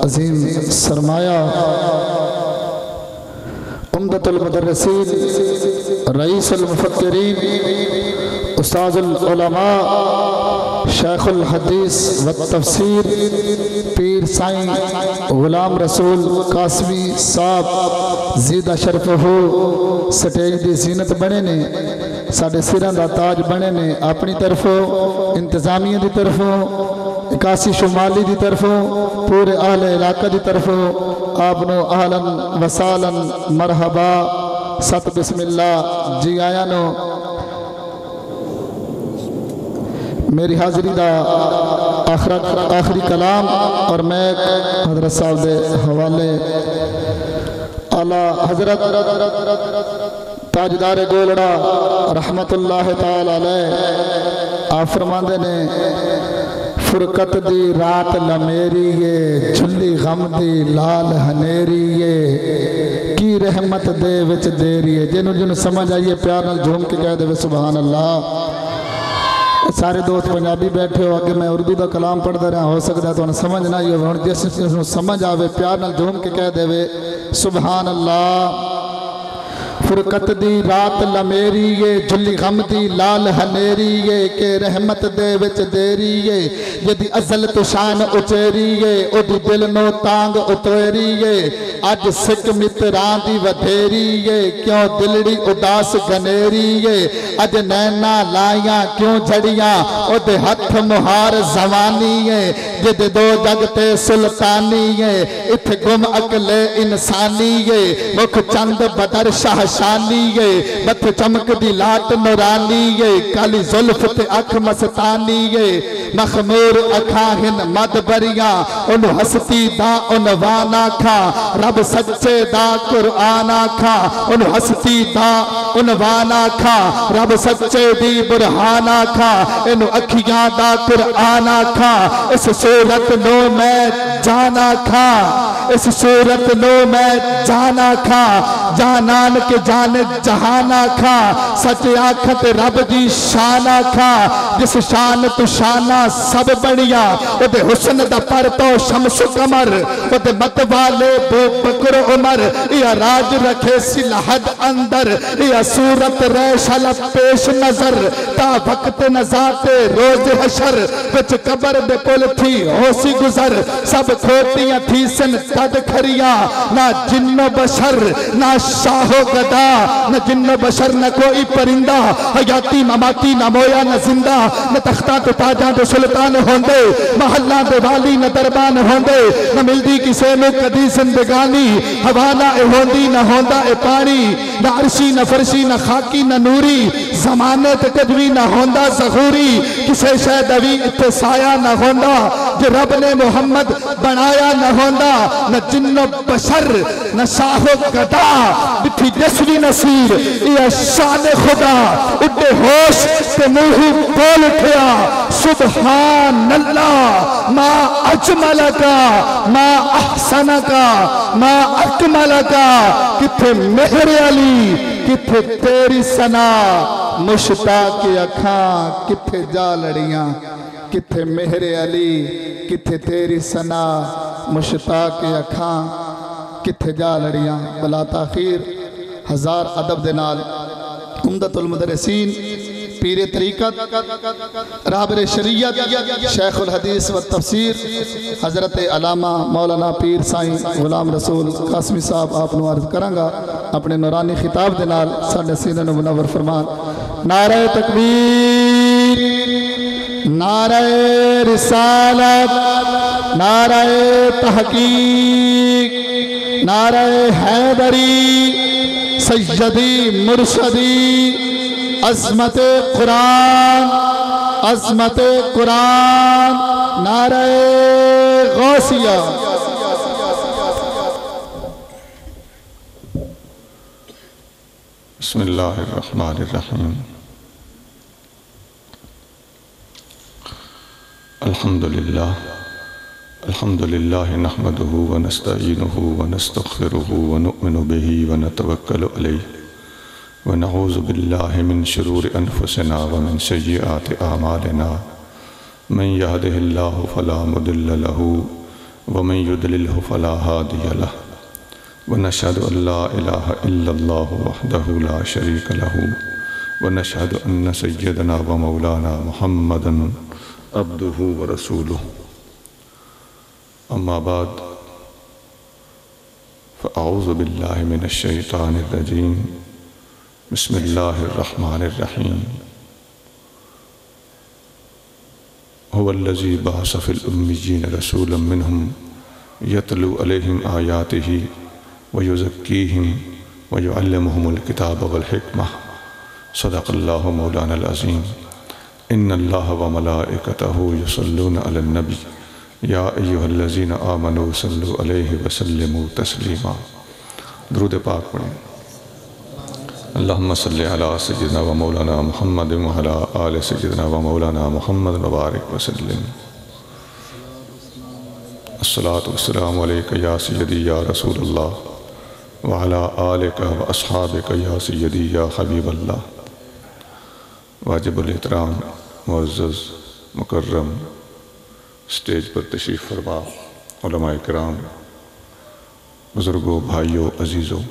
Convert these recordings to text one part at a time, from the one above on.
عظیم سرمایہ عمدۃ المدرسین رئیس المفکرین استاذ العلماء شیخ الحدیث والتفسیر پیر سائیں غلام رسول قاسمی صاحب زیدہ شرف ہو سٹیج دی زینت بنے نے ساڑھے سیران دا تاج بنے نے اپنی طرفوں انتظامیہ دی طرفوں 81 شمالی دی طرفوں پورے اہل علاقہ دی طرفوں آپنو اہلاً وسالاً مرحبا ست بسم اللہ جی آیا نو میری حاضری دا آخری کلام اور میں حضرت صاحب دے حوالے اعلیٰ حضرت تاجدار گولڑا رحمت اللہ تعالی علیہ آپ فرماندے نے فرقت دی رات لمیری یہ جھلی غم دی لال ہنیری یہ کی رحمت دے وچ دیری ہے جنہوں سمجھ آئیے پیار نال جھوم کے کہہ دے سبحان اللہ سارے دوست پنجابی بیٹھے ہو اگر میں اردو دا کلام پڑھ دے رہا ہو سکتا ہے تو انہیں سمجھ نہ ہی ہو جس سمجھ آوے پیار نال جھوم کے کہہ دے سبحان اللہ فرقت دی رات لمیری یہ جھلی غم دی لال ہنیری یہ کہ رحمت دے وچ دیری یہ جدی ازل تو شان اچیری یہ او دی دل نو تانگ اتویری یہ اج سک متران دی ودھیری یہ کیوں دلڑی اداس گنیری یہ اج نینا لائیاں کیوں جھڑیاں او دے ہتھ مہار زوانی یہ جد دو جگتے سلطانی یہ اتھ گم اکلے انسانی یہ مکھ چند بدر شاہ شانی یہ بت چمک دی لات نورانی یہ کالی ظلف تے اکھ مستانی یہ مخمور اکھاہن مدبریاں ان ہستی دا عنوان آکھا رب سچے دا قرآن آکھا ان ہستی دا عنوان آکھا رب سچے دی برہان آکھا ان اکھیاں دا قرآن آکھا اس صورت نو میں جانا کھا اس صورت نو میں جانا کھا جانان کے جان جہانا کھا سچ آکھت رب دی شانا کھا جس شان تو شانہ سب بڑیا او دے حسن دا پر تو شمس کمر او دے مت والے بو بکر عمر یا راج رکھے سلحد اندر یا صورت ریشل پیش نظر تا وقت نزات روز حشر وچ قبر دے پل تھی ہوسی گزر سب کھوتیاں تھی سن تد کھریاں نہ جن و بشر نہ شاہ و گدا نہ جن و بشر نہ کوئی پرندہ حیاتی مماتی نہ مویا نہ زندہ نہ تختہ تو تاجاں تو سلطان ہوندے محلہ دے والی نہ دربان ہوندے نہ ملدی کسے میں کدی زندگانی حوالہ اے ہوندی نہ ہوندہ اے پانی نہ عرشی نہ فرشی نہ خاکی نہ نوری زمانے تے کدوی نہ ہوندہ ظہوری کسے شہدوی اتسایا نہ ہوندہ جو رب نے محمد بنایا نہ ہوندہ نہ جن و بشر نہ شاہ و گدا بٹھی جسوی نصیر یہ شان خدا اٹھے ہوش تے موہی بول اٹھیا سبحان اللہ ما اجملکا ما احسنکا ما اکملکا کتھے مہر علی کتھے تیری سنا مشتاق اکھاں کتھے جا لڑیاں کتھے مہر علی کتھے تیری سنا مشتاق اکھاں کتھے جا لڑیاں بلا تاخیر ہزار ادب دنال عمدۃ المدرسین پیر طریقت رہبر شریعت شیخ الحدیث والتفسیر حضرت علامہ مولانا پیر سائیں غلام رسول قاسمی صاحب آپ نو عرض کرانگا اپنے نورانی خطاب دنال ساڑھے سینہ نو منور فرمان نعرہ تکبیر نعرہ رسالت نعرہ تحقیق نعرہ حیدری سیدی مرشدی عظمت قرآن نعرہ غوثیہ بسم اللہ الرحمن الرحیم الحمدللہ نحمده ونستعینه ونستغفره ونؤمن به ونتوکل علیہ ونعوذ باللہ من شرور انفسنا ومن سیئات اعمالنا من يهده اللہ فلا مضل له ومن يضلله فلا هادي له ونشهد أن لا إله إلا الله وحده لا شريك له ونشهد أن سيدنا ومولانا محمدا عبده ورسوله أما بعد فأعوذ بالله من الشيطان الرجيم بسم الله الرحمن الرحيم هو الذي بعث في الأميين رسولا منهم يتلو عليهم آياته ويزكيهم ويعلمهم الكتاب والحكمة صدق الله مولانا العظيم إن الله وملائكته يصلون على النبي يا أيها الذين آمنوا صلوا عليه وسلموا تسليما درود پاک پڑھیں اللہم صلی علی سیدنا و مولانا محمد وعلی آل سیدنا و مولانا محمد وبارک وسلم الصلاة والسلام علیکہ یا سیدی یا رسول اللہ وعلی آلک و اصحابک یا سیدی یا حبیب اللہ واجب الاحترام معزز مکرم اسٹیج پر تشریف فرما علماء کرام بزرگوں بھائیوں عزیزوں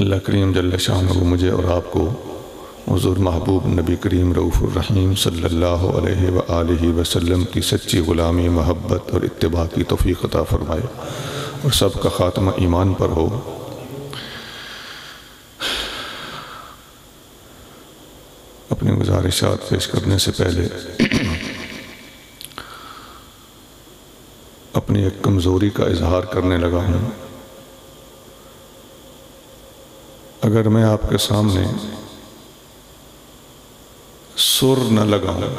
اللہ کریم جل شانہ مجھے اور آپ کو حضور محبوب نبی کریم رؤوف الرحیم صلی اللہ علیہ وآلہ وسلم کی سچی غلامی محبت اور اتباع کی توفیق عطا فرمائے اور سب کا خاتمہ ایمان پر ہو۔ اپنی گزارشات پیش کرنے سے پہلے اپنی ایک کمزوری کا اظہار کرنے لگا ہوں۔ اگر میں آپ کے سامنے سر نہ لگاؤں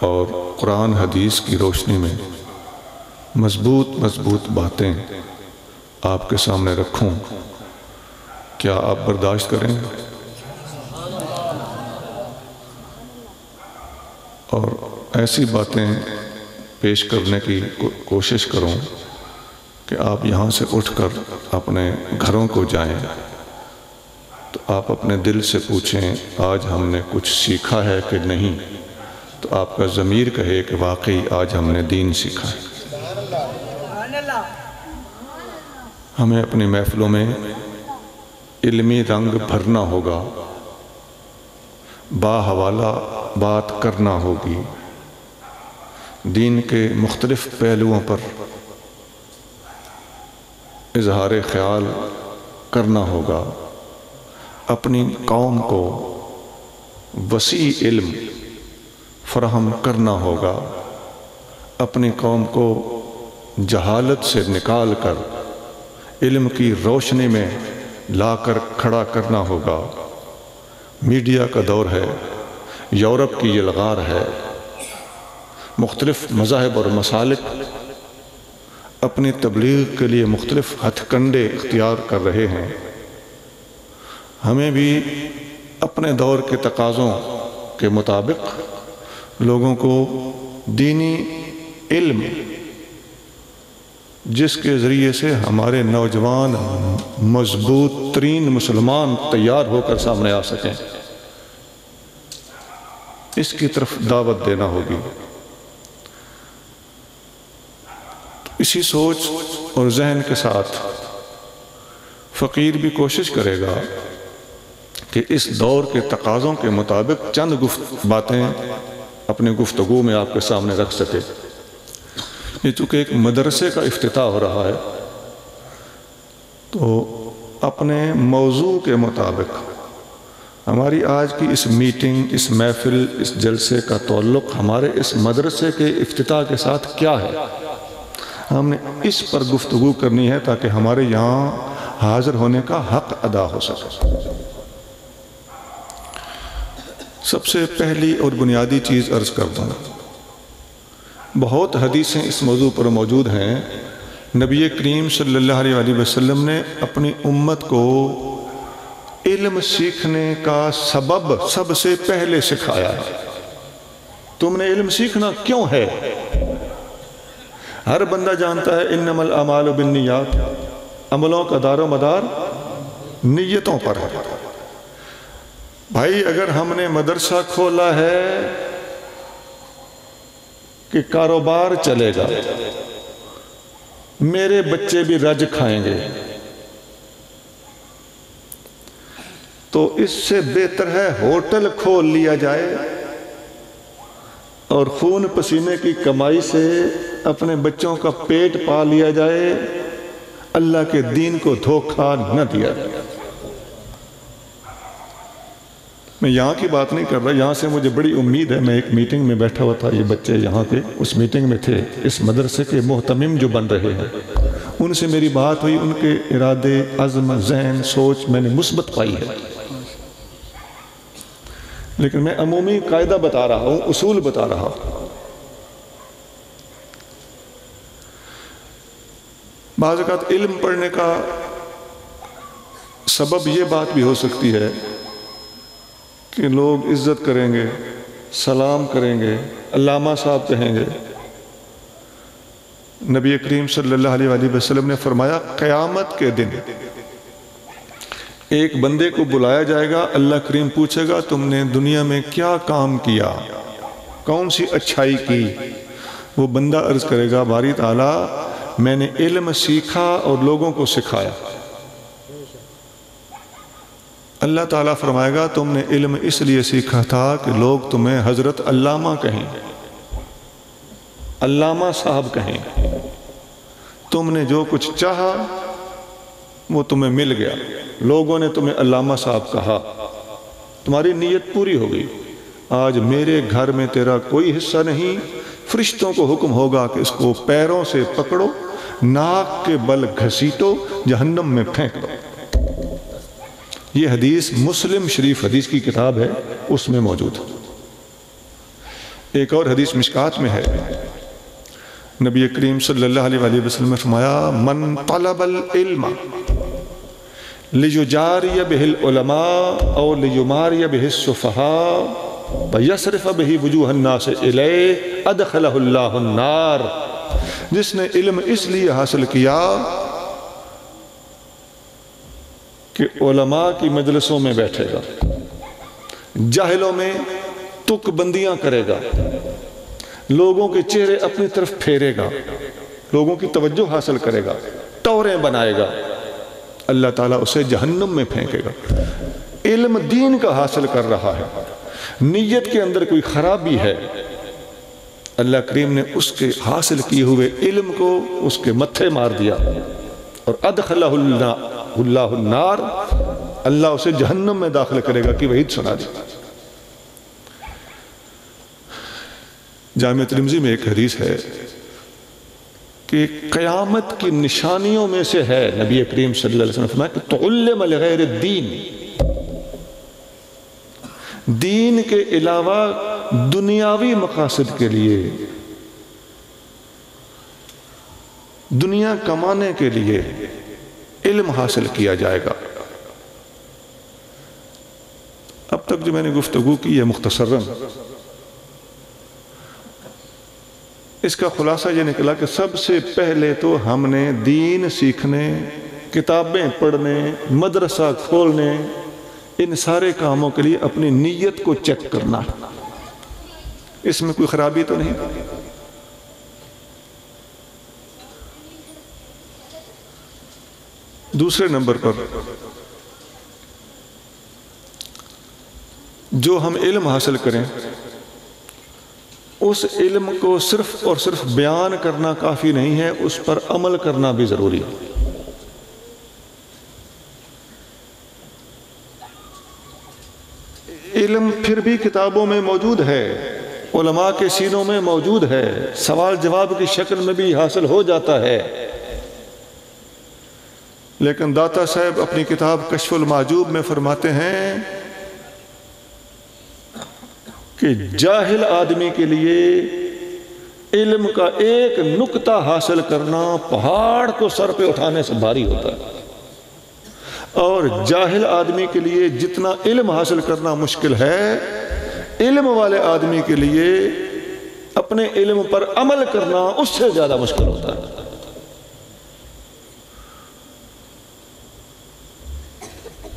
اور قرآن حدیث کی روشنی میں مضبوط باتیں آپ کے سامنے رکھوں، کیا آپ برداشت کریں گے؟ اور ایسی باتیں پیش کرنے کی کوشش کروں کہ آپ یہاں سے اٹھ کر اپنے گھروں کو جائیں تو آپ اپنے دل سے پوچھیں آج ہم نے کچھ سیکھا ہے کہ نہیں، تو آپ کا ضمیر کہے کہ واقعی آج ہم نے دین سیکھا ہے۔ ہمیں اپنی محفلوں میں علمی رنگ بھرنا ہوگا، باحوالہ بات کرنا ہوگی، دین کے مختلف پہلوؤں پر اظہار خیال کرنا ہوگا، اپنی قوم کو وسیع علم فراہم کرنا ہوگا، اپنی قوم کو جہالت سے نکال کر علم کی روشنی میں لا کر کھڑا کرنا ہوگا۔ میڈیا کا دور ہے، یورپ کی یلغار ہے، مختلف مذاہب اور مسالک اپنی تبلیغ کے لیے مختلف ہتھ کنڈے اختیار کر رہے ہیں۔ ہمیں بھی اپنے دور کے تقاضوں کے مطابق لوگوں کو دینی علم جس کے ذریعے سے ہمارے نوجوان مضبوط ترین مسلمان تیار ہو کر سامنے آ سکیں، اس کی طرف دعوت دینا ہوگی۔ اسی سوچ اور ذہن کے ساتھ فقیر بھی کوشش کرے گا کہ اس دور کے تقاضوں کے مطابق چند باتیں اپنے گفتگو میں آپ کے سامنے رکھ سکے۔ یہ چونکہ ایک مدرسے کا افتتاح ہو رہا ہے تو اپنے موضوع کے مطابق ہماری آج کی اس میٹنگ، اس محفل، اس جلسے کا تعلق ہمارے اس مدرسے کے افتتاح کے ساتھ کیا ہے، ہم نے اس پر گفتگو کرنی ہے تاکہ ہمارے یہاں حاضر ہونے کا حق ادا ہو سکے۔ سب سے پہلی اور بنیادی چیز عرض کر دوں، بہت حدیثیں اس موضوع پر موجود ہیں۔ نبی کریم صلی اللہ علیہ وسلم نے اپنی امت کو علم سیکھنے کا سبب سب سے پہلے سکھایا ہے۔ تم نے علم سیکھنا کیوں ہے؟ ہر بندہ جانتا ہے انما الاعمال بالنیات، عملوں کا دار و مدار نیتوں پر ہے۔ بھائی اگر ہم نے مدرسہ کھولا ہے کہ کاروبار چلے گا، میرے بچے بھی رج کھائیں گے، تو اس سے بہتر ہے ہوٹل کھول لیا جائے اور خون پسینے کی کمائی سے اپنے بچوں کا پیٹ پا لیا جائے، اللہ کے دین کو دھوکہ نہ دیا جائے۔ میں یہاں کی بات نہیں کر رہا، یہاں سے مجھے بڑی امید ہے، میں ایک میٹنگ میں بیٹھا ہوا تھا، یہ بچے یہاں کے اس میٹنگ میں تھے، اس مدرسے کے محتمم جو بن رہے ہیں، ان سے میری بات ہوئی، ان کے ارادے، عزم، ذہن، سوچ میں نے مثبت پائی ہے، لیکن میں عمومی قاعدہ بتا رہا ہوں، اصول بتا رہا ہوں۔ بعض اوقات علم پڑھنے کا سبب یہ بات بھی ہو سکتی ہے کہ لوگ عزت کریں گے، سلام کریں گے، علامہ صاحب کہیں گے۔ نبی کریم صلی اللہ علیہ وآلہ وسلم نے فرمایا قیامت کے دن ایک بندے کو بلایا جائے گا، اللہ کریم پوچھے گا تم نے دنیا میں کیا کام کیا، کون سی اچھائی کی؟ وہ بندہ عرض کرے گا باری تعالیٰ میں نے علم سیکھا اور لوگوں کو سکھایا۔ اللہ تعالیٰ فرمائے گا تم نے علم اس لیے سیکھا تھا کہ لوگ تمہیں حضرت علامہ کہیں، علامہ صاحب کہیں، تم نے جو کچھ چاہا وہ تمہیں مل گیا، لوگوں نے تمہیں علامہ صاحب کہا، تمہاری نیت پوری ہو گئی۔ آج میرے گھر میں تیرا کوئی حصہ نہیں، فرشتوں کو حکم ہوگا کہ اس کو پیروں سے پکڑو، ناک کے بل گھسیٹو، جہنم میں پھینک دو۔ یہ حدیث مسلم شریف حدیث کی کتاب ہے، اس میں موجود ہے۔ ایک اور حدیث مشکات میں ہے، نبی کریم صلی اللہ علیہ وآلہ وسلم نے فرمایا من طلب العلم لیجاری بہ العلماء او لیماری بہ السفہاء ویصرف بہ وجوہ الناس الیہ ادخلہ اللہ النار۔ جس نے علم اس لیے حاصل کیا کہ علماء کی مجلسوں میں بیٹھے گا، جاہلوں میں تک بندیاں کرے گا، لوگوں کے چہرے اپنی طرف پھیرے گا، لوگوں کی توجہ حاصل کرے گا، ٹوریں بنائے گا، اللہ تعالیٰ اسے جہنم میں پھینکے گا۔ علم دین کا حاصل کر رہا ہے، نیت کے اندر کوئی خرابی ہے، اللہ کریم نے اس کے حاصل کیے ہوئے علم کو اس کے متھے مار دیا اور ادخلہ اللہ النار، اللہ اسے جہنم میں داخل کرے گا کہ وعید سنا دی۔ جامع ترمذی میں ایک حدیث ہے کہ قیامت کی نشانیوں میں سے ہے، نبی کریم صلی اللہ علیہ وسلم نے فرمایا کہ تعلم لغیر الدین، دین کے علاوہ دنیاوی مقاصد کے لیے، دنیا کمانے کے لیے علم حاصل کیا جائے گا۔ اب تک جو میں نے گفتگو کی ہے مختصراً، اس کا خلاصہ یہ نکلا کہ سب سے پہلے تو ہم نے دین سیکھنے، کتابیں پڑھنے، مدرسہ کھولنے، ان سارے کاموں کے لیے اپنی نیت کو چیک کرنا، اس میں کوئی خرابی تو نہیں۔ دوسرے نمبر پر جو ہم علم حاصل کریں اس علم کو صرف اور صرف بیان کرنا کافی نہیں ہے، اس پر عمل کرنا بھی ضروری ہے۔ علم پھر بھی کتابوں میں موجود ہے، علماء کے سینوں میں موجود ہے، سوال جواب کی شکل میں بھی حاصل ہو جاتا ہے، لیکن داتا صاحب اپنی کتاب کشف المعجوب میں فرماتے ہیں کہ جاہل آدمی کے لیے علم کا ایک نقطہ حاصل کرنا پہاڑ کو سر پہ اٹھانے سے بھاری ہوتا ہے، اور جاہل آدمی کے لیے جتنا علم حاصل کرنا مشکل ہے، علم والے آدمی کے لیے اپنے علم پر عمل کرنا اس سے زیادہ مشکل ہوتا ہے۔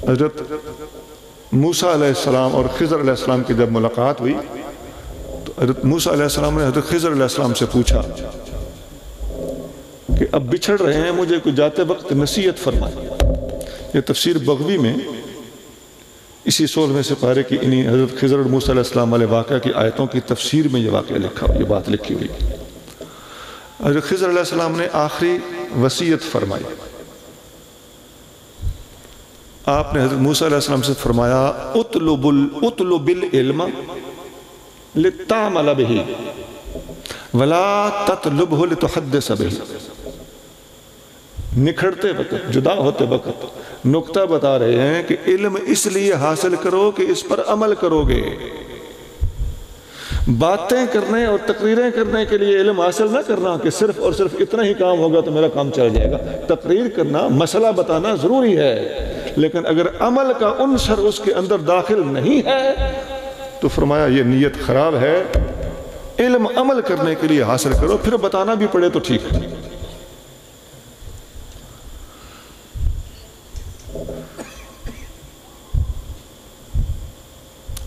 حضرت موسیٰ علیہ السلام اور خضر علیہ السلام کی جب ملاقات ہوئی تو حضرت موسیٰ علیہ السلام نے حضرت خضر علیہ السلام سے پوچھا کہ اب بچھڑ رہے ہیں، مجھے کوئی جاتے وقت نصیحت فرمائے۔ یہ تفسیر بغوی میں اسی 16ویں سپارے کی انہی حضرت خضر اور موسیٰ علیہ السلام والے واقعہ کی آیتوں کی تفسیر میں یہ واقعہ لکھا، یہ بات لکھی ہوئی۔ حضرت خضر علیہ السلام نے آخری وصیت فرمائی۔ آپ نے حضرت موسیٰ علیہ السلام سے فرمایا اطلب العلم لتعمل به ولا تطلبه لتحدث به۔ نکھڑتے وقت، جدا ہوتے وقت نقطہ بتا رہے ہیں کہ علم اس لیے حاصل کرو کہ اس پر عمل کرو گے۔ باتیں کرنے اور تقریریں کرنے کے لیے علم حاصل نہ کرنا کہ صرف اور صرف اتنا ہی کام ہوگا تو میرا کام چل جائے گا۔ تقریر کرنا، مسئلہ بتانا ضروری ہے، لیکن اگر عمل کا عنصر اس کے اندر داخل نہیں ہے تو فرمایا یہ نیت خراب ہے۔ علم عمل کرنے کے لیے حاصل کرو، پھر بتانا بھی پڑے تو ٹھیک ہے۔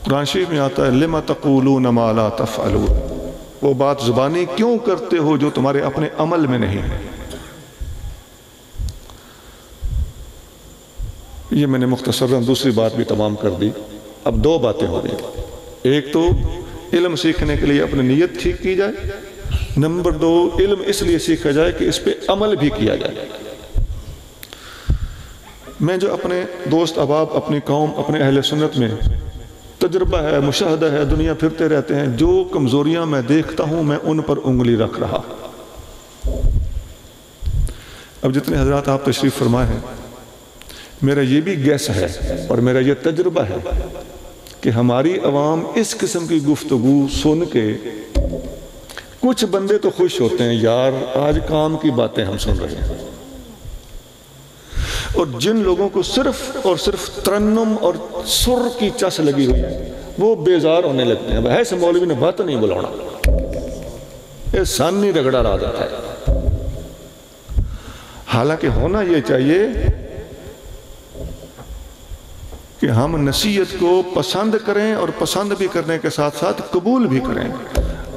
قرآن شریف میں آتا ہے لِمَ تَقُولُونَ مَا لَا تَفْعَلُونَ، وہ بات زبانی کیوں کرتے ہو جو تمہارے اپنے عمل میں نہیں ہے۔ یہ میں نے مختصراً دوسری بات بھی تمام کر دی۔ اب دو باتیں ہو رہی ہیں، ایک تو علم سیکھنے کے لیے اپنی نیت ٹھیک کی جائے، نمبر دو علم اس لیے سیکھا جائے کہ اس پہ عمل بھی کیا جائے۔ میں جو اپنے دوست احباب، اپنی قوم، اپنے اہل سنت میں تجربہ ہے، مشاہدہ ہے، دنیا پھرتے رہتے ہیں، جو کمزوریاں میں دیکھتا ہوں میں ان پر انگلی رکھ رہا۔ اب جتنے حضرات آپ تشریف فرمائے ہیں، میرا یہ بھی گیس ہے اور میرا یہ تجربہ ہے کہ ہماری عوام اس قسم کی گفتگو سن کے کچھ بندے تو خوش ہوتے ہیں، یار آج کام کی باتیں ہم سن رہے ہیں، اور جن لوگوں کو صرف اور صرف ترنم اور سر کی چس لگی ہوئی ہے وہ بیزار ہونے لگتے ہیں۔ ایسے مولوی نے بات نہیں بلانا، یہ سانی رگڑا رہا جاتا ہے۔ حالانکہ ہونا یہ چاہیے کہ ہم نصیحت کو پسند کریں، اور پسند بھی کرنے کے ساتھ ساتھ قبول بھی کریں۔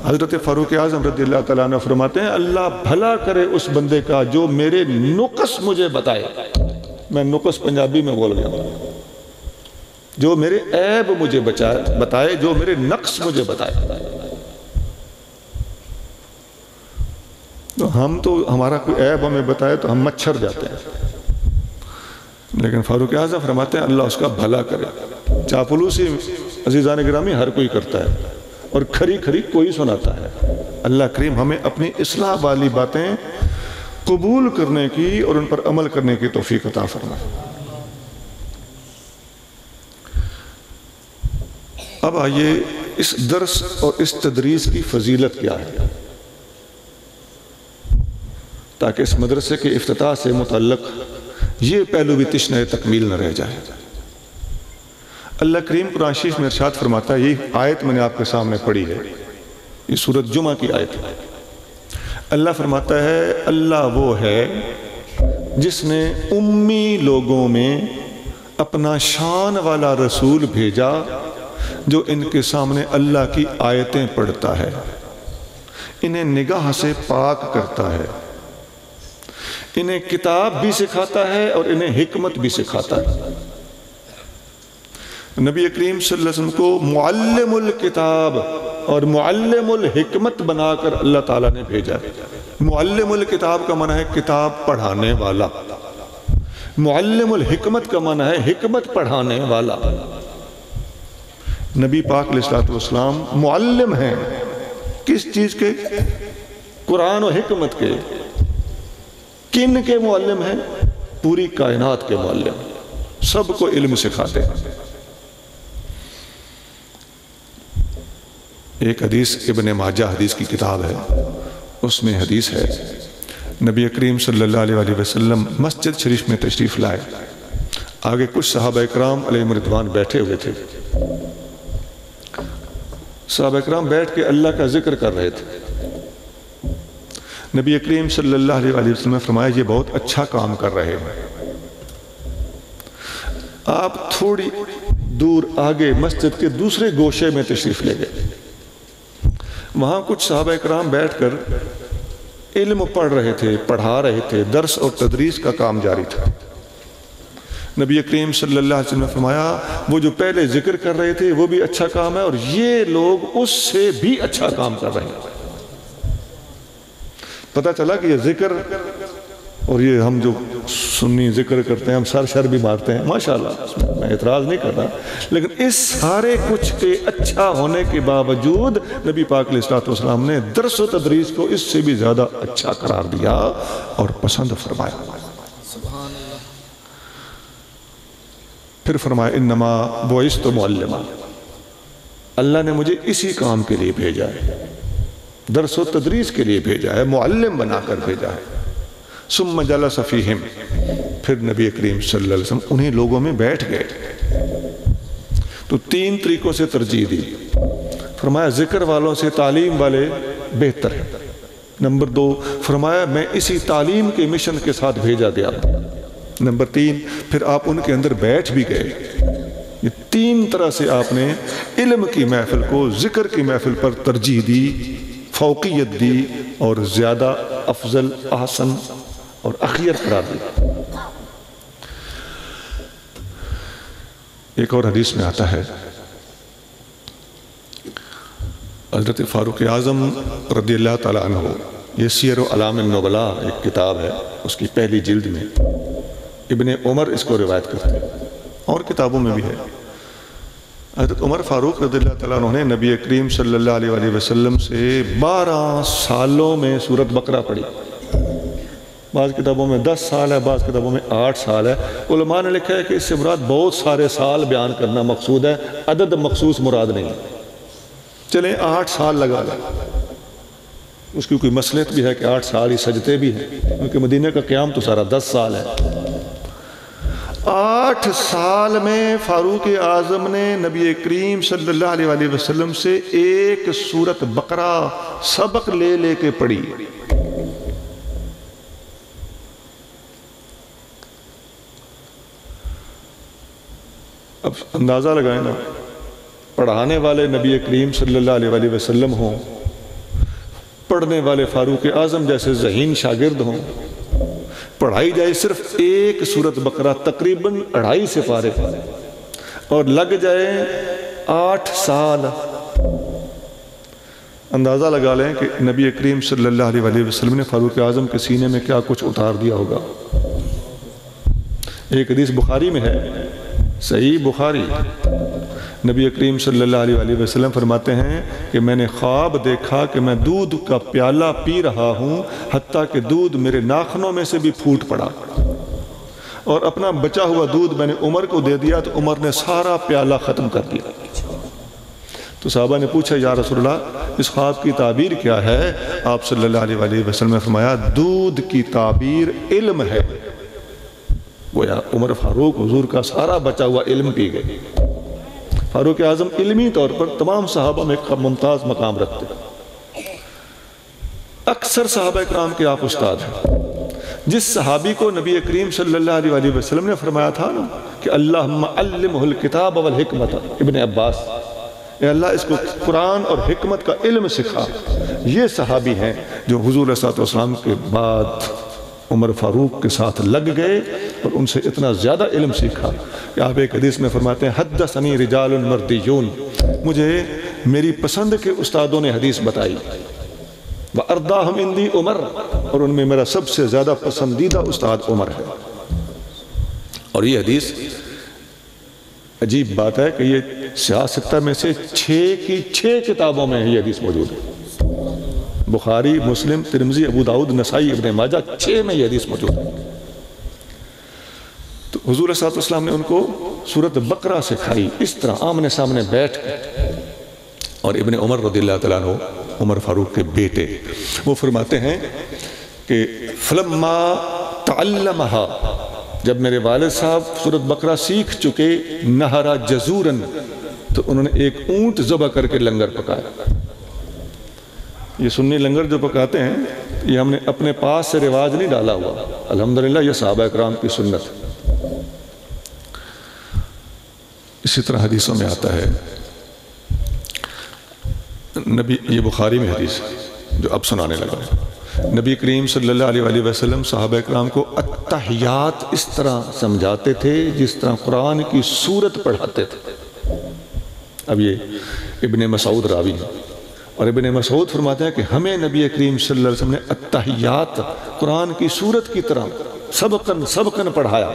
حضرت فاروق اعظم رضی اللہ تعالیٰ عنہ فرماتے ہیں اللہ بھلا کرے اس بندے کا جو میرے نقص مجھے بتائے۔ میں نقص پنجابی میں بول گیا، جو میرے عیب مجھے بتائے، جو میرے نقص مجھے بتائے۔ تو ہم تو ہمارا کوئی عیب ہمیں بتائے تو ہم مچھر جاتے ہیں، لیکن فاروق اعظم فرماتے ہیں اللہ اس کا بھلا کرے۔ چاپلوسی عزیزان گرامی ہر کوئی کرتا ہے اور کھری کھری کوئی سناتا ہے۔ اللہ کریم ہمیں اپنی اصلاح والی باتیں قبول کرنے کی اور ان پر عمل کرنے کی توفیق عطا فرمائے۔ اب آئیے اس درس اور اس تدریس کی فضیلت کیا ہے، تاکہ اس مدرسے کے افتتاح سے متعلق یہ پہلو بھی تشنہ تکمیل نہ رہ جائے۔ اللہ کریم قرآن شریف میں ارشاد فرماتا ہے، یہ آیت میں نے آپ کے سامنے پڑھی ہے، یہ سورۃ جمعہ کی آیت ہے۔ اللہ فرماتا ہے اللہ وہ ہے جس نے امی لوگوں میں اپنا شان والا رسول بھیجا جو ان کے سامنے اللہ کی آیتیں پڑھتا ہے، انہیں نگاہ سے پاک کرتا ہے، انہیں کتاب بھی سکھاتا ہے اور انہیں حکمت بھی سکھاتا ہے۔ نبی کریم صلی اللہ علیہ وسلم کو معلم الکتاب اور معلم الحکمت بنا کر اللہ تعالیٰ نے بھیجا۔ معلم الکتاب کا معنی ہے کتاب پڑھانے والا، معلم الحکمت کا معنی ہے حکمت پڑھانے والا۔ نبی پاک علیہ السلام معلم ہیں، کس چیز کے؟ قرآن و حکمت کے۔ کن کے معلم ہیں؟ پوری کائنات کے معلم، سب کو علم سکھاتے ہیں۔ ایک حدیث ابن ماجہ حدیث کی کتاب ہے، اس میں حدیث ہے نبی کریم صلی اللہ علیہ وسلم مسجد شریف میں تشریف لائے، آگے کچھ صحابہ اکرام علیہم رضوان بیٹھے ہوئے تھے۔ صحابہ اکرام بیٹھ کے اللہ کا ذکر کر رہے تھے۔ نبی کریم صلی اللہ علیہ وسلم نے فرمایا یہ بہت اچھا کام کر رہے ہیں۔ آپ تھوڑی دور آگے مسجد کے دوسرے گوشے میں تشریف لے گئے، وہاں کچھ صحابہ اکرام بیٹھ کر علم پڑھ رہے تھے، پڑھا رہے تھے، درس اور تدریس کا کام جاری تھا۔ نبی کریم صلی اللہ علیہ وسلم نے فرمایا وہ جو پہلے ذکر کر رہے تھے وہ بھی اچھا کام ہے، اور یہ لوگ اس سے بھی اچھا کام کر رہے ہیں۔ پتہ چلا کہ یہ ذکر اور یہ ہم جو سنی ذکر کرتے ہیں، ہم سر شر بھی مارتے ہیں، ماشاءاللہ میں اعتراض نہیں کر رہا، لیکن اس سارے کچھ کے اچھا ہونے کے باوجود نبی پاک علیہ الصلوۃ والسلام نے درس و تدریس کو اس سے بھی زیادہ اچھا قرار دیا اور پسند فرمایا۔ پھر فرمایا انما بعثت معلما، اللہ نے مجھے اسی کام کے لیے بھیجا ہے، درس و تدریس کے لیے بھیجا ہے، معلم بنا کر بھیجا ہے۔ ثم جلس فیہم، پھر نبی کریم صلی اللہ علیہ وسلم انہیں لوگوں میں بیٹھ گئے تو 3 طریقوں سے ترجیح دی۔ فرمایا ذکر والوں سے تعلیم والے بہتر ہیں۔ نمبر 2 فرمایا میں اسی تعلیم کے مشن کے ساتھ بھیجا گیا۔ نمبر 3 پھر آپ ان کے اندر بیٹھ بھی گئے۔ یہ 3 طرح سے آپ نے علم کی محفل کو ذکر کی محفل پر ترجیح دی، فوقیت دی اور زیادہ افضل، احسن اور اخیر قرار دی۔ ایک اور حدیث میں آتا ہے حضرت فاروق اعظم رضی اللہ تعالیٰ عنہ، یہ سیر و اعلام النبلاء ایک کتاب ہے، اس کی پہلی جلد میں ابن عمر اس کو روایت کرتے ہیں، اور کتابوں میں بھی ہے۔ حضرت عمر فاروق رضی اللہ تعالیٰ عنہ نے نبی کریم صلی اللہ علیہ وسلم سے 12 سالوں میں سورۃ بقرہ پڑھی۔ بعض کتابوں میں 10 سال ہے، بعض کتابوں میں 8 سال ہے۔ علماء نے لکھا ہے کہ اس سے مراد بہت سارے سال بیان کرنا مقصود ہے، عدد مخصوص مراد نہیں۔ چلیں 8 سال لگا لیں، اس کی کوئی مصلحت بھی ہے کہ 8 سال ہی سجدے بھی ہیں، کیونکہ مدینہ کا قیام تو سارا 10 سال ہے۔ 8 سال میں فاروق اعظم نے نبی کریم صلی اللہ علیہ وسلم سے ایک سورۃ بقرہ سبق لے لے کے پڑھی۔ اب اندازہ لگائیں نا، پڑھانے والے نبی کریم صلی اللہ علیہ وسلم ہوں، پڑھنے والے فاروق اعظم جیسے ذہین شاگرد ہوں، پڑھائی جائے صرف ایک سورۃ بقرہ تقریباً 2.5 سپارے اور لگ جائے 8 سال، اندازہ لگا لیں کہ نبی کریم صلی اللہ علیہ وسلم نے فاروق اعظم کے سینے میں کیا کچھ اتار دیا ہوگا۔ ایک حدیث بخاری میں ہے، صحیح بخاری، نبی کریم صلی اللہ علیہ وسلم فرماتے ہیں کہ میں نے خواب دیکھا کہ میں دودھ کا پیالہ پی رہا ہوں، حتیٰ کہ دودھ میرے ناخنوں میں سے بھی پھوٹ پڑا، اور اپنا بچا ہوا دودھ میں نے عمر کو دے دیا تو عمر نے سارا پیالہ ختم کر دیا۔ تو صحابہ نے پوچھا یا رسول اللہ اس خواب کی تعبیر کیا ہے؟ آپ صلی اللہ علیہ وسلم نے فرمایا دودھ کی تعبیر علم ہے۔ گویا عمر فاروق حضور کا سارا بچا ہوا علم پی گئے۔ فاروق اعظم علمی طور پر تمام صحابہ میں ایک ممتاز مقام رکھتے ہیں۔ اکثر صحابہ اکرام کے آپ استاد ہیں۔ جس صحابی کو نبی کریم صلی اللہ علیہ وسلم نے فرمایا تھا نا کہ اللہم علمہ الکتاب والحکمت، ابن عباس، اے اللہ اس کو قرآن اور حکمت کا علم سکھا، یہ صحابی ہیں جو حضور صلی اللہ علیہ وسلم کے بعد عمر فاروق کے ساتھ لگ گئے اور ان سے اتنا زیادہ علم سیکھا کہ آپ ایک حدیث میں فرماتے ہیں حدثنی رجال مردیون، مجھے میری پسند کے استادوں نے حدیث بتائی، وَأَرْضَاهُمْ عِنْدِي عمر، اور ان میں میرا سب سے زیادہ پسندیدہ استاد عمر ہے۔ اور یہ حدیث عجیب بات ہے کہ یہ سیاستہ میں سے 6 کی 6 کتابوں میں یہ حدیث موجود ہے، بخاری، مسلم، ترمذی، ابو داؤد، نسائی، ابن ماجہ، 6 میں یہ حدیث موجود ہے۔ تو حضور صلی اللہ علیہ وسلم نے ان کو سورۃ بقرہ سکھائی اس طرح آمنے سامنے بیٹھ کے۔ اور ابن عمر رضی اللہ تعالیٰ عنہ، عمر فاروق کے بیٹے، وہ فرماتے ہیں کہ فلما تعلمہا، جب میرے والد صاحب سورۃ بقرہ سیکھ چکے، نہرا جزوراً، تو انہوں نے ایک اونٹ ذبح کر کے لنگر پکایا۔ یہ سنی لنگر جو پکاتے ہیں یہ ہم نے اپنے پاس سے رواج نہیں ڈالا ہوا، الحمدللہ یہ صحابہ اکرام کی سنت۔ اسی طرح حدیثوں میں آتا ہے نبی، یہ بخاری میں حدیث جو اب سنانے لگا، نبی کریم صلی اللہ علیہ وسلم صحابہ اکرام کو التحیات اس طرح سمجھاتے تھے جس طرح قرآن کی سورت پڑھاتے تھے۔ اب یہ ابن مسعود راوی ہے، اور ابن مسعود فرماتے ہیں کہ ہمیں نبی کریم صلی اللہ علیہ وسلم نے التحیات قرآن کی سورت کی طرح سبقاً پڑھایا۔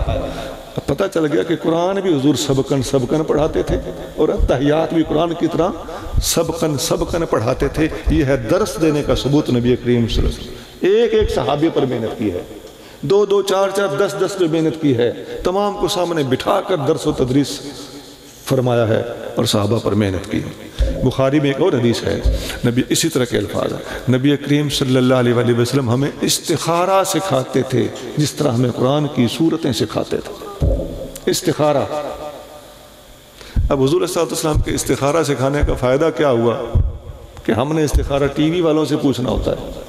اب پتہ چل گیا کہ قرآن بھی حضور سبقاً پڑھاتے تھے اور التحیات بھی قرآن کی طرح سبقاً پڑھاتے تھے۔ یہ ہے درس دینے کا ثبوت نبی کریم صلی اللہ علیہ وسلم۔ ایک ایک صحابی پر محنت کی ہے، 2 4 10 پہ محنت کی ہے، تمام کو سامنے بٹھا کر درس و تدریس فرمایا ہے اور صحابہ پر محنت کی ہے۔ بخاری میں ایک اور حدیث ہے، نبی اسی طرح کے الفاظ ہیں، نبی کریم صلی اللہ علیہ وسلم ہمیں استخارہ سکھاتے تھے جس طرح ہمیں قرآن کی صورتیں سکھاتے تھے۔ استخارہ، اب حضور صلی اللہ علیہ وسلم کے استخارہ سکھانے کا فائدہ کیا ہوا کہ ہم نے استخارہ ٹی وی والوں سے پوچھنا ہوتا ہے۔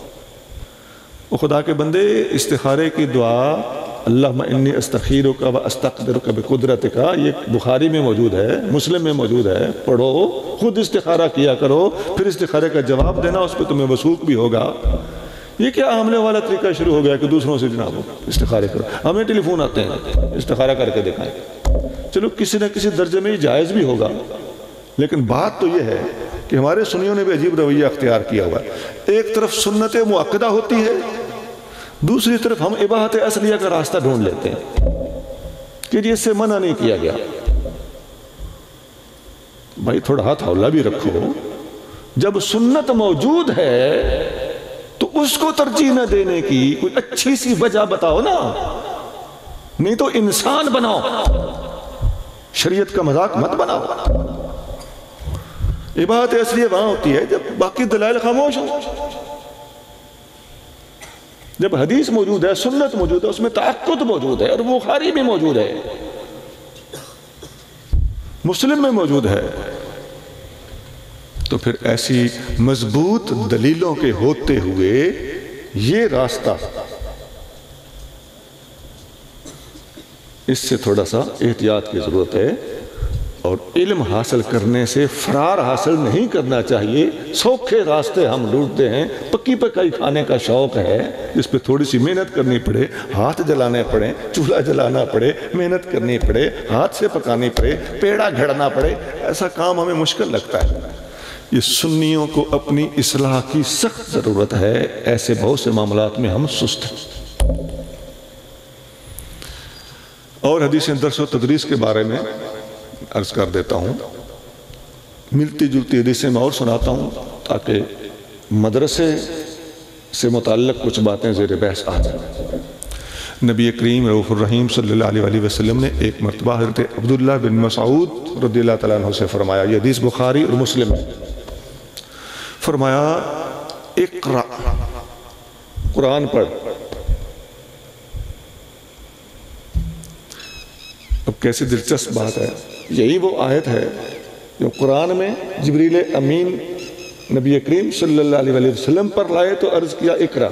وہ خدا کے بندے، استخارے کی دعا اللہم انی استخیرک و استقدرک بقدرتک، یہ بخاری میں موجود ہے، مسلم میں موجود ہے، پڑھو، خود استخارہ کیا کرو، پھر استخارے کا جواب دینا، اس پہ تمہیں وثوق بھی ہوگا۔ یہ کیا عاملے والا طریقہ شروع ہو گیا کہ دوسروں سے جناب استخارے کرو، ہمیں ٹیلی فون آتے ہیں استخارہ کر کے دکھائیں۔ چلو کسی نہ کسی درجے میں یہ جائز بھی ہوگا، لیکن بات تو یہ ہے کہ ہمارے سنیوں نے بھی عجیب رویہ اختیار کیا ہوا ہے۔ ایک طرف سنت مؤکدہ ہوتی ہے، دوسری طرف ہم اباحت اصلیہ کا راستہ ڈھونڈ لیتے ہیں کہ جی اس سے منع نہیں کیا گیا۔ بھائی تھوڑا ہاتھ حوالہ بھی رکھو، جب سنت موجود ہے تو اس کو ترجیح نہ دینے کی کوئی اچھی سی وجہ بتاؤ نا، نہیں تو انسان بناؤ، شریعت کا مذاق مت بناؤ۔ اباحت اصلیہ وہاں ہوتی ہے جب باقی دلائل خاموش ہو، جب حدیث موجود ہے، سنت موجود ہے، اس میں تأکد موجود ہے، اور بخاری میں موجود ہے، مسلم میں موجود ہے، تو پھر ایسی مضبوط دلیلوں کے ہوتے ہوئے یہ راستہ، اس سے تھوڑا سا احتیاط کی ضرورت ہے، اور علم حاصل کرنے سے فرار حاصل نہیں کرنا چاہیے۔ سوکھے راستے ہم ڈھونڈتے ہیں، پکی پکائی کھانے کا شوق ہے، جس پہ تھوڑی سی محنت کرنی پڑے، ہاتھ جلانے پڑے، چولہا جلانا پڑے، محنت کرنی پڑے، ہاتھ سے پکانی پڑے، پیڑا گھڑنا پڑے، ایسا کام ہمیں مشکل لگتا ہے۔ یہ سنیوں کو اپنی اصلاح کی سخت ضرورت ہے، ایسے بہت سے معاملات میں ہم سست ہیں۔ اور حدیث درس و تدریس کے بارے میں عرض کر دیتا ہوں، ملتی جلتی حدیثیں میں اور سناتا ہوں تاکہ مدرسے سے متعلق کچھ باتیں زیر بحث آ جائیں۔ نبی کریم رؤوف الرحیم صلی اللہ علیہ وسلم نے ایک مرتبہ حضرت عبداللہ بن مسعود رضی اللہ تعالیٰ عنہ سے فرمایا، یہ حدیث بخاری اور مسلم ہے، فرمایا اقرأ، قرآن پڑھ۔ اب کیسی دلچسپ بات ہے، یہی وہ آیت ہے جو قرآن میں جبریل امین نبی کریم صلی اللہ علیہ وسلم پر لائے تو عرض کیا اقرأ،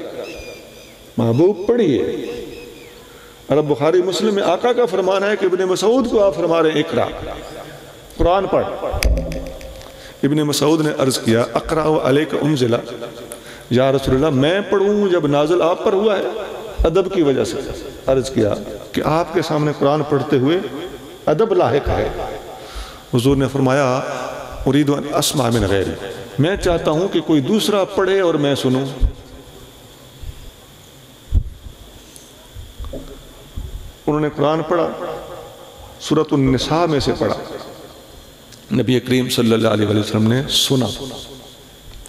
محبوب پڑھیے۔ اور اب بخاری مسلم میں آقا کا فرمان ہے کہ ابن مسعود کو آپ فرما رہے ہیں اقرأ، قرآن پڑھ۔ ابن مسعود نے عرض کیا اقرأ علیک انزل، یا رسول اللہ میں پڑھوں جب نازل آپ پر ہوا ہے؟ ادب کی وجہ سے عرض کیا کہ آپ کے سامنے قرآن پڑھتے ہوئے ادب لاحق ہے۔ حضور نے فرمایا اريد ان اسمع من غیری، میں چاہتا ہوں کہ کوئی دوسرا پڑھے اور میں سنوں۔ انہوں نے قرآن پڑھا، سورۃ النساء میں سے پڑھا، نبی کریم صلی اللہ علیہ وسلم نے سنا،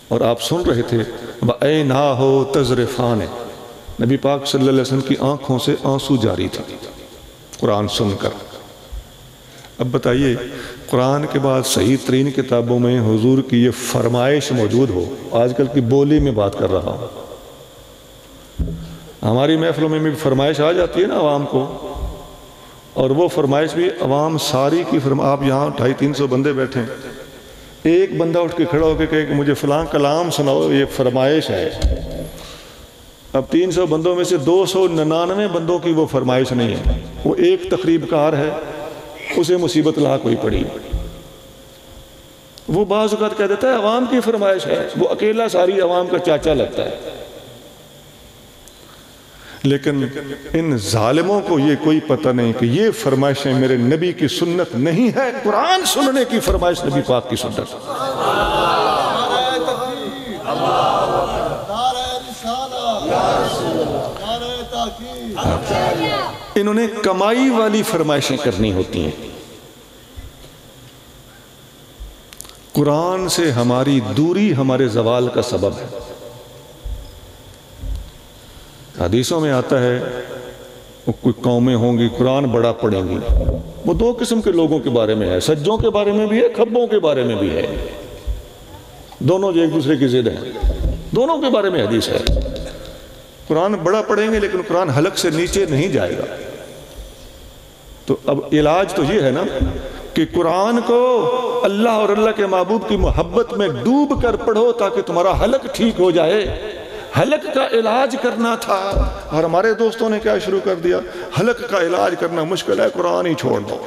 اور آپ سن رہے تھے وَأَيْنَاهُ تَذْرِفَانِ، نبی پاک صلی اللہ علیہ وسلم کی آنکھوں سے آنسو جاری تھا قرآن سن کر۔ اب بتائیے قرآن کے بعد صحیح ترین کتابوں میں حضور کی یہ فرمائش موجود ہو، آج کل کی بولی میں بات کر رہا ہوں، ہماری محفلوں میں بھی فرمائش آ جاتی ہے نا عوام کو، اور وہ فرمائش بھی عوام ساری کی آپ یہاں 250-300 بندے بیٹھے ہیں، ایک بندہ اٹھ کے کھڑا ہو کے کہے کہ مجھے فلاں کلام سناؤ، یہ فرمائش ہے۔ اب 300 بندوں میں سے 299 بندوں کی وہ فرمائش نہیں ہے، وہ ایک تقریب کار ہے، اسے مصیبت لاحق ہوئی پڑی، وہ بعض اوقات کہہ دیتا ہے عوام کی فرمائش ہے، وہ اکیلا ساری عوام کا چاچا لگتا ہے، لیکن ان ظالموں کو یہ کوئی پتہ نہیں کہ یہ فرمائشیں میرے نبی کی سنت نہیں ہے، قرآن سننے کی فرمائش نبی پاک کی سنت۔ انہوں نے کمائی والی فرمائشیں کرنی ہوتی ہیں۔ قرآن سے ہماری دوری ہمارے زوال کا سبب ہے۔ حدیثوں میں آتا ہے کوئی قومیں ہوں گی قرآن بڑا پڑھیں گی، وہ دو قسم کے لوگوں کے بارے میں ہے، سجوں کے بارے میں بھی ہے، کھبوں کے بارے میں بھی ہے، دونوں جو ایک دوسرے کی ضد ہیں، دونوں کے بارے میں حدیث ہے۔ قرآن بڑا پڑھیں گے لیکن قرآن حلق سے نیچے نہیں جائے گا۔ تو اب علاج تو یہ ہے نا کہ قرآن کو اللہ اور اللہ کے محبوب کی محبت میں ڈوب کر پڑھو تاکہ تمہارا حلق ٹھیک ہو جائے۔ حلق کا علاج کرنا تھا اور ہمارے دوستوں نے کیا شروع کر دیا، حلق کا علاج کرنا مشکل ہے، قرآن ہی چھوڑ دو،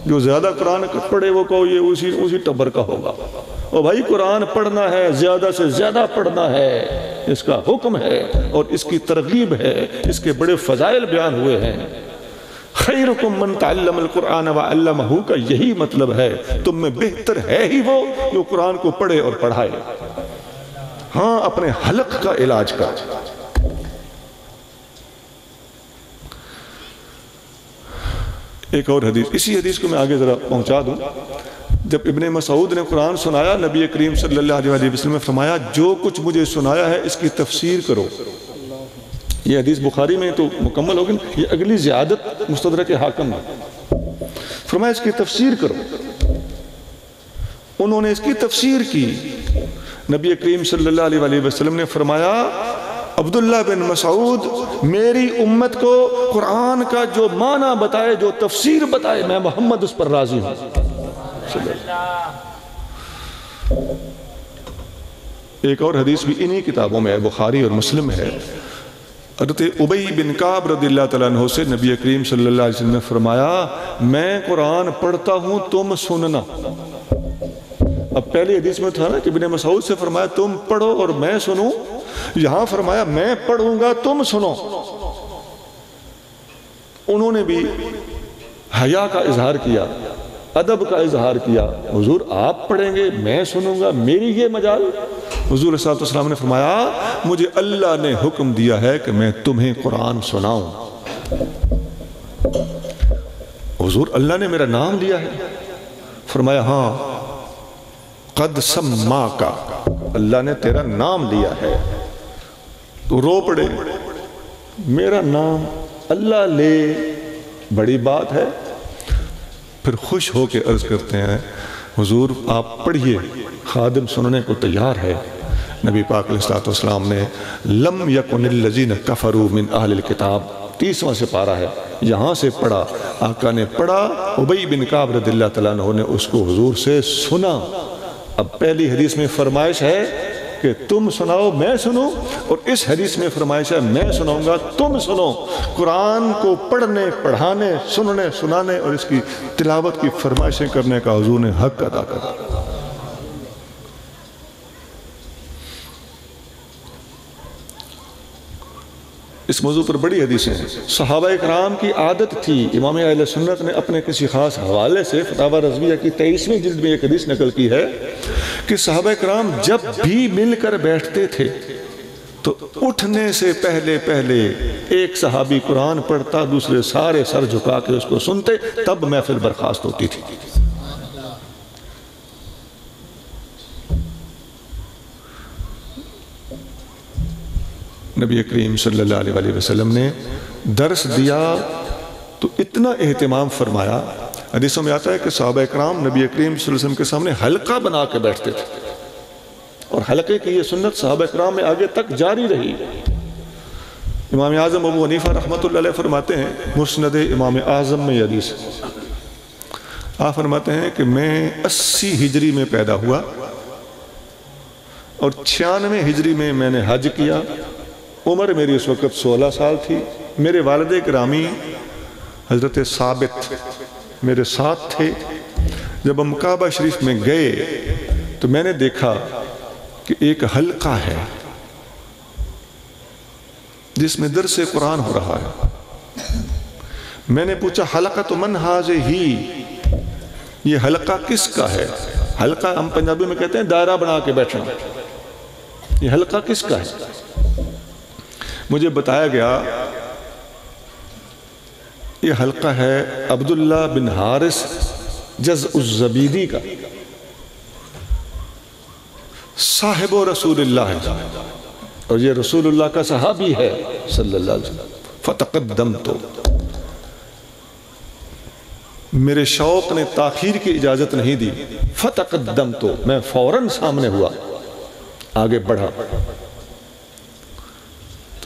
جو زیادہ قرآن پڑھے وہ کہو یہ اسی ٹبر کا ہوگا۔ اور بھائی قرآن پڑھنا ہے، زیادہ سے زیادہ پڑھنا ہے، اس کا حکم ہے اور اس کی ترغیب ہے، اس کے بڑے فضائل بیان ہوئے ہیں۔ خیرکم من تعلم القرآن وعلمہ کا یہی مطلب ہے، تم میں بہتر ہے ہی وہ جو قرآن کو پڑھے اور پڑھائے۔ ہاں اپنے حلق کا علاج کر۔ ایک اور حدیث، اسی حدیث کو میں آگے ذرا پہنچا دوں۔ جب ابن مسعود نے قرآن سنایا، نبی کریم صلی اللہ علیہ وسلم نے فرمایا جو کچھ مجھے سنایا ہے اس کی تفسیر کرو۔ یہ حدیث بخاری میں تو مکمل ہوگی، یہ اگلی زیادت مستدرک حاکم ہے۔ فرمایا اس کی تفسیر کرو۔ انہوں نے اس کی تفسیر کی۔ نبی کریم صلی اللہ علیہ وسلم نے فرمایا عبداللہ بن مسعود میری امت کو قرآن کا جو معنی بتائے، جو تفسیر بتائے، میں محمد اس پر راضی ہوں۔ ایک اور حدیث بھی انہی کتابوں میں ہے، بخاری اور مسلم میں ہے۔ حضرت ابی بن کعب رضی اللہ تعالیٰ عنہ سے نبی کریم صلی اللہ علیہ وسلم نے فرمایا میں قرآن پڑھتا ہوں تم سننا۔ اب پہلی حدیث میں تھا نا کہ ابن مسعود سے فرمایا تم پڑھو اور میں سنوں، یہاں فرمایا میں پڑھوں گا تم سنو۔ انہوں نے بھی حیا کا اظہار کیا، ادب کا اظہار کیا، حضور آپ پڑھیں گے میں سنوں گا، میری یہ مجال۔ حضور صلی اللہ علیہ وسلم نے فرمایا مجھے اللہ نے حکم دیا ہے کہ میں تمہیں قرآن سناؤں۔ حضور اللہ نے میرا نام لیا ہے؟ فرمایا ہاں، قد سماکا، اللہ نے تیرا نام لیا ہے۔ تو رو پڑے، میرا نام اللہ لے بڑی بات ہے۔ پھر خوش ہو کے عرض کرتے ہیں حضور آپ پڑھیے، خادم سننے کو تیار ہے۔ نبی پاک علیہ السلام نے لم یکن الذین کفروا من اہل الکتاب 30واں سے پارہ ہے، یہاں سے پڑھا، آقا نے پڑھا، ابی بن کعب رضی اللہ تعالیٰ عنہ نے اس کو حضور سے سنا۔ اب پہلی حدیث میں فرمائش ہے کہ تم سناؤ میں سنوں، اور اس حدیث میں فرمائش ہے میں سناؤں گا تم سنو۔ قرآن کو پڑھنے، پڑھانے، سننے، سنانے اور اس کی تلاوت کی فرمائشیں کرنے کا حضور نے حق ادا کرا۔ اس موضوع پر بڑی حدیثیں ہیں۔ صحابہ اکرام کی عادت تھی، امام اہل سنت نے اپنے کسی خاص حوالے سے فتاوی رضویہ کی 23ویں جلد میں ایک حدیث نقل کی ہے کہ صحابہ اکرام جب بھی مل کر بیٹھتے تھے تو اٹھنے سے پہلے ایک صحابی قرآن پڑھتا، دوسرے سارے سر جھکا کے اس کو سنتے، تب محفل برخاست ہوتی تھی۔ نبی کریم صلی اللہ علیہ وسلم نے درس دیا تو اتنا اہتمام فرمایا، حدیثوں میں آتا ہے کہ صحابہ اکرام نبی کریم صلی اللہ علیہ وسلم کے سامنے حلقہ بنا کے بیٹھتے تھے، اور حلقے کی یہ سنت صحابہ اکرام میں آگے تک جاری رہی۔ امام اعظم ابو حنیفہ رحمۃ اللہ علیہ فرماتے ہیں، مسند امام اعظم میں یہ حدیث، آپ فرماتے ہیں کہ میں 80 ہجری میں پیدا ہوا اور 96 ہجری میں میں نے حج کیا، عمر میری اس وقت 16 سال تھی، میرے والد گرامی حضرت ثابت میرے ساتھ تھے، جب ہم کعبہ شریف میں گئے تو میں نے دیکھا کہ ایک حلقہ ہے جس میں درس قرآن ہو رہا ہے۔ میں نے پوچھا حلقہ من ھذہ، یہ حلقہ کس کا ہے؟ حلقہ ہم پنجابی میں کہتے ہیں دائرہ بنا کے بیٹھنا، یہ حلقہ کس کا ہے؟ مجھے بتایا گیا یہ حلقہ ہے عبداللہ بن حارث جزء الزبیدی کا، صاحب رسول اللہ ہے، اور یہ رسول اللہ کا صحابی ہے صلی اللہ علیہ وسلم۔ فتقدمت، میرے شوق نے تاخیر کی اجازت نہیں دی، فتقدمت، میں فوراً سامنے ہوا، آگے بڑھا۔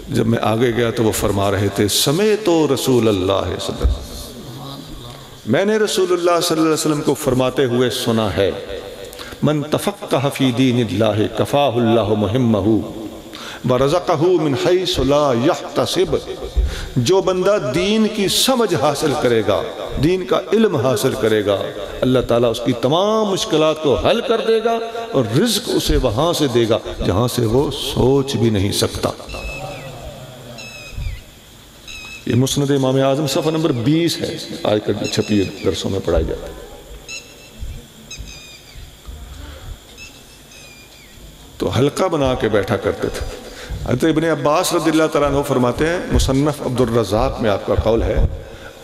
جب میں آگے گیا تو وہ فرما رہے تھے سمیت رسول اللہ صلی اللہ علیہ وسلم، میں نے رسول اللہ صلی اللہ علیہ وسلم کو فرماتے ہوئے سنا ہے، من تفقہ فی دین اللہ کفاہ اللہ مہمہ ورزقہ من حیث لا یحتسب، جو بندہ دین کی سمجھ حاصل کرے گا، دین کا علم حاصل کرے گا، اللہ تعالیٰ اس کی تمام مشکلات کو حل کر دے گا اور رزق اسے وہاں سے دے گا جہاں سے وہ سوچ بھی نہیں سکتا۔ یہ مسند امام اعظم صفحہ نمبر 20 ہے، آج کل چھپی درسوں میں پڑھائی جاتی ہے۔ تو حلقہ بنا کے بیٹھا کرتے تھے۔ حضرت ابن عباس رضی اللہ تعالیٰ عنہ فرماتے ہیں، مصنف عبد الرزاق میں آپ کا قول ہے،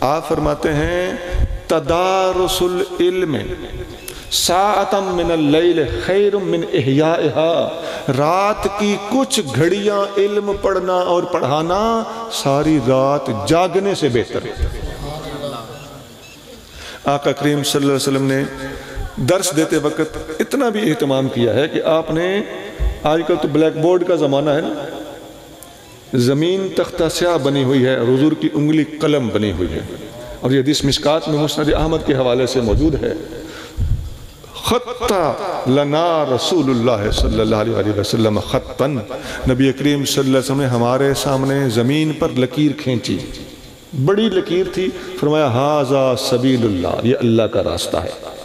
آپ فرماتے ہیں تدارس العلم ساعتا من اللیل خیر من احیائها، رات کی کچھ گھڑیاں علم پڑھنا اور پڑھانا ساری رات جاگنے سے بہتر ہے۔ آقا کریم صلی اللہ علیہ وسلم نے درس دیتے وقت اتنا بھی اہتمام کیا ہے کہ آپ نے، آج کل تو بلیک بورڈ کا زمانہ ہے نا، زمین تختہ سیاہ بنی ہوئی ہے اور حضور کی انگلی قلم بنی ہوئی ہے، اور یہ حدیث مشکات میں مسند احمد کے حوالے سے موجود ہے، خط لنا رسول اللہ صلی اللہ علیہ وسلم خطا، نبی کریم صلی اللہ علیہ وسلم نے ہمارے سامنے زمین پر لکیر کھینچی، بڑی لکیر تھی، فرمایا ھذا سبیل اللہ، یہ اللہ کا راستہ ہے۔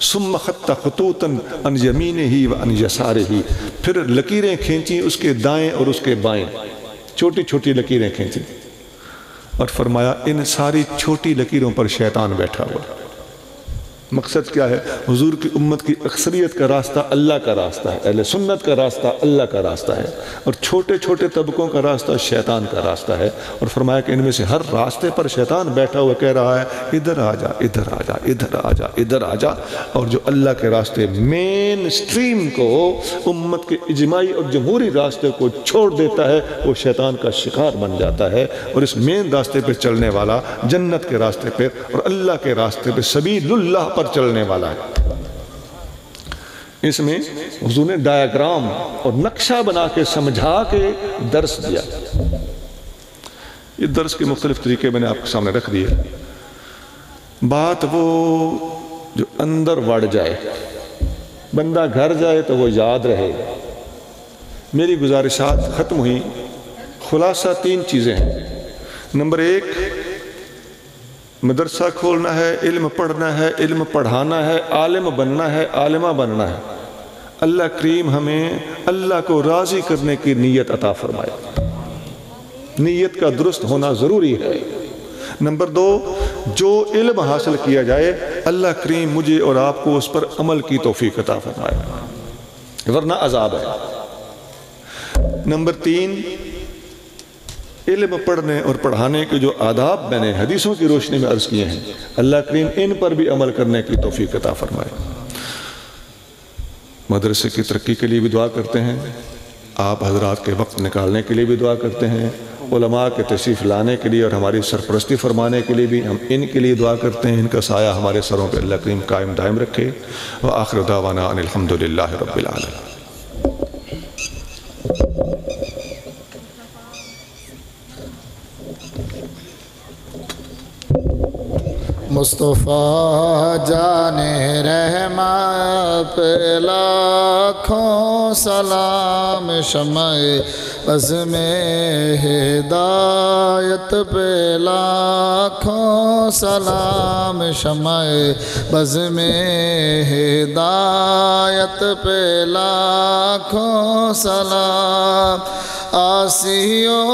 ثم خط خطوطا عن یمینہ و عن یسارہ، پھر لکیریں کھینچی اس کے دائیں اور اس کے بائیں، چھوٹی چھوٹی لکیریں کھینچی، اور فرمایا ان ساری چھوٹی لکیروں پر شیطان بیٹھا ہوا۔ مقصد کیا ہے؟ حضور کی امت کی اکثریت کا راستہ اللہ کا راستہ ہے، اہل سنت کا راستہ اللہ کا راستہ ہے، اور چھوٹے چھوٹے طبقوں کا راستہ شیطان کا راستہ ہے، اور فرمایا کہ ان میں سے ہر راستے پر شیطان بیٹھا ہوا کہہ رہا ہے ادھر آ جا، ادھر آ جا، ادھر آ جا، ادھر آ جا، اور جو اللہ کے راستے مین سٹریم کو، امت کے اجماعی اور جمہوری راستے کو چھوڑ دیتا ہے وہ شیطان کا شکار بن جاتا ہے، اور اس مین راستے پہ چلنے والا جنت کے راستے پہ اور اللہ کے راستے پہ سبیل اللہ پر چلنے والا ہے۔ اس میں حضور نے ڈایاگرام اور نقشہ بنا کے سمجھا کے درس دیا۔ یہ درس کے مختلف طریقے میں نے آپ کے سامنے رکھ دیے۔ بات وہ جو اندر وڑ جائے، بندہ گھر جائے تو وہ یاد رہے۔ میری گزارشات ختم ہوئی، خلاصہ 3 چیزیں ہیں۔ نمبر 1، مدرسہ کھولنا ہے، علم پڑھنا ہے، علم پڑھانا ہے، عالم بننا ہے، عالمہ بننا ہے۔ اللہ کریم ہمیں اللہ کو راضی کرنے کی نیت عطا فرمائے، نیت کا درست ہونا ضروری ہے۔ نمبر 2، جو علم حاصل کیا جائے اللہ کریم مجھے اور آپ کو اس پر عمل کی توفیق عطا فرمائے، ورنہ عذاب ہے۔ نمبر 3، علم پڑھنے اور پڑھانے کے جو آداب میں نے حدیثوں کی روشنی میں عرض کیے ہیں، اللہ کریم ان پر بھی عمل کرنے کی توفیق عطا فرمائے۔ مدرسے کی ترقی کے لیے بھی دعا کرتے ہیں، آپ حضرات کے وقت نکالنے کے لیے بھی دعا کرتے ہیں، علماء کے تشریف لانے کے لیے اور ہماری سرپرستی فرمانے کے لیے بھی ہم ان کے لیے دعا کرتے ہیں۔ ان کا سایہ ہمارے سروں پہ اللہ کریم قائم دائم رکھے۔ وآخر دعوانا ان الحمدللہ رب العالمین۔ مصطفیٰ جان رحمت پہ لاکھوں سلام، شمع بزم ہدایت پہ لاکھوں سلام شمع بزم ہدایت پہ لاکھوں سلام آسیوں